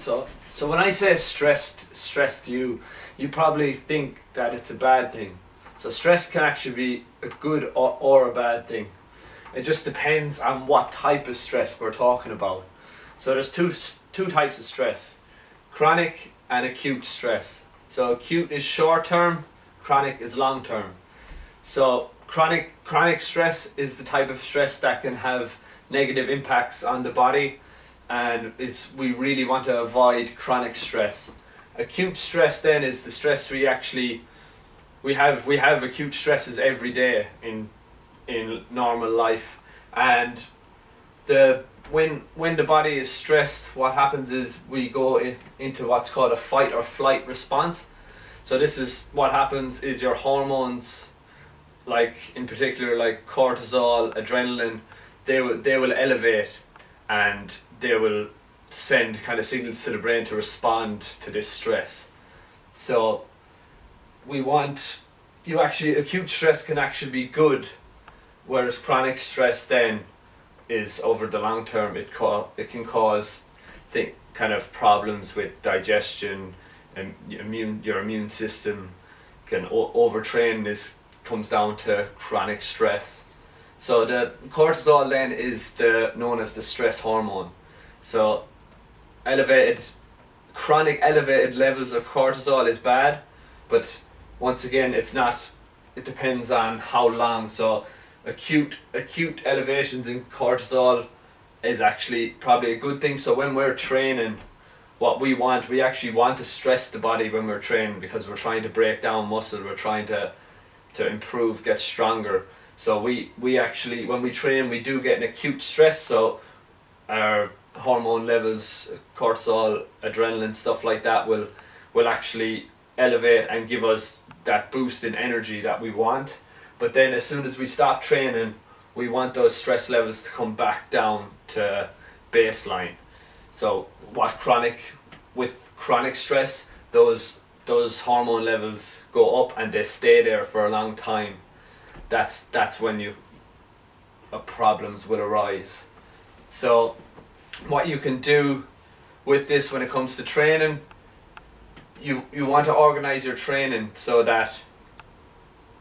So when I say stressed, you probably think that it's a bad thing. So stress can actually be a good or a bad thing. It just depends on what type of stress we're talking about. So there's two types of stress: chronic and acute stress. So acute is short term, chronic is long term. So chronic stress is the type of stress that can have negative impacts on the body, and we really want to avoid chronic stress. Acute stress then is the stress we have acute stresses every day in normal life, and when the body is stressed, what happens is we go into what's called a fight or flight response. So this is what happens is your hormones, like in particular like cortisol, adrenaline, they will elevate, and they will send kind of signals to the brain to respond to this stress. So acute stress can actually be good, whereas chronic stress then is over the long term. It can cause kind of problems with digestion, and your immune system can overtrain. This comes down to chronic stress. So the cortisol then is known as the stress hormone. So chronic elevated levels of cortisol is bad, but once again it depends on how long. So acute elevations in cortisol is actually probably a good thing. So when we're training, we actually want to stress the body when we're training, because we're trying to break down muscle, we're trying to improve, get stronger. So we actually, when we train, we do get an acute stress, so our hormone levels, cortisol, adrenaline, stuff like that will actually elevate and give us that boost in energy that we want. But then as soon as we stop training, we want those stress levels to come back down to baseline. So with chronic stress, those hormone levels go up and they stay there for a long time. That's when problems will arise. So what you can do with this when it comes to training, you want to organize your training so that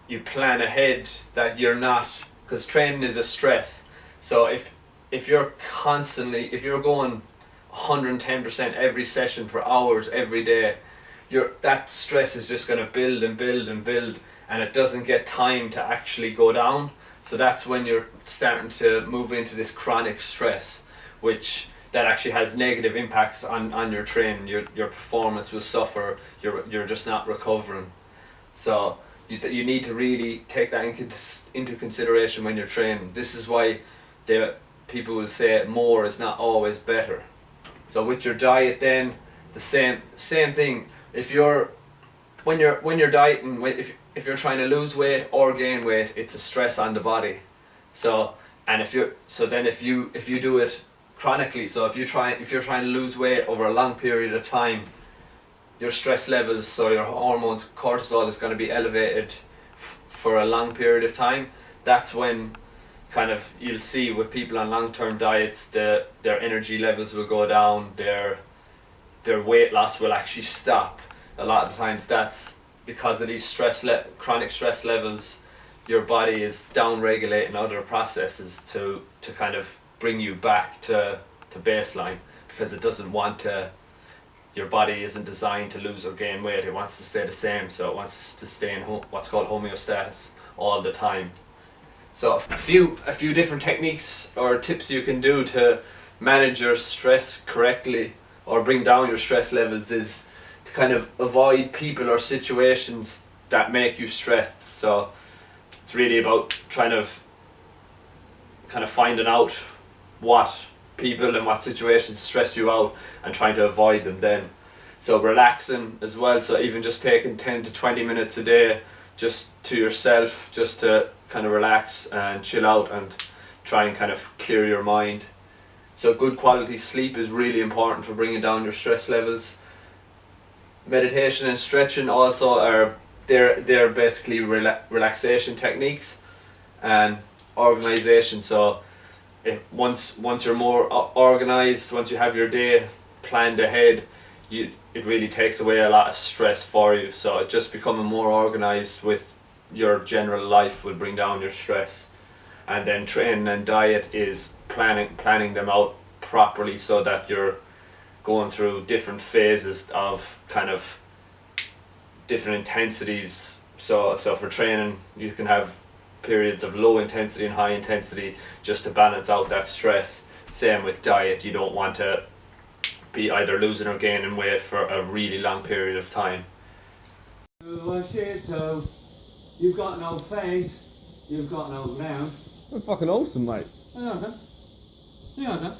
you plan ahead, that you're not, because training is a stress. So if you're going 110% every session for hours every day, that stress is just going to build and build and build, and it doesn't get time to actually go down. So that's when you're starting to move into this chronic stress, that actually has negative impacts on your training. Your performance will suffer. You're just not recovering. So you need to really take that into consideration when you're training. This is why people will say more is not always better. So with your diet then, the same thing. When you're dieting, if you're trying to lose weight or gain weight, it's a stress on the body. So if you do it chronically, so if you're trying to lose weight over a long period of time, your stress levels, so your hormones, cortisol, is going to be elevated for a long period of time. That's when kind of you'll see with people on long-term diets, their energy levels will go down, their weight loss will actually stop. A lot of times that's because of these chronic stress levels. Your body is down-regulating other processes to kind of bring you back to baseline, because it doesn't want to. Your body isn't designed to lose or gain weight. It wants to stay the same, so it wants to stay in what's called homeostasis all the time. So a few different techniques or tips you can do to manage your stress correctly or bring down your stress levels is to kind of avoid people or situations that make you stressed. So it's really about trying to kind of finding out what people and what situations stress you out and trying to avoid them then. So relaxing as well, so even just taking 10 to 20 minutes a day just to yourself, just to kind of relax and chill out and try and kind of clear your mind. So good quality sleep is really important for bringing down your stress levels. Meditation and stretching also they're basically relaxation techniques and organization. So once you're more organized, once you have your day planned ahead, it really takes away a lot of stress for you. So just becoming more organized with your general life will bring down your stress. And then training and diet is planning them out properly so that you're going through different phases of kind of different intensities. So for training, you can have periods of low intensity and high intensity just to balance out that stress. Same with diet, you don't want to be either losing or gaining weight for a really long period of time. So you've got no face, you've got no ground. That's fucking awesome, mate. Yeah,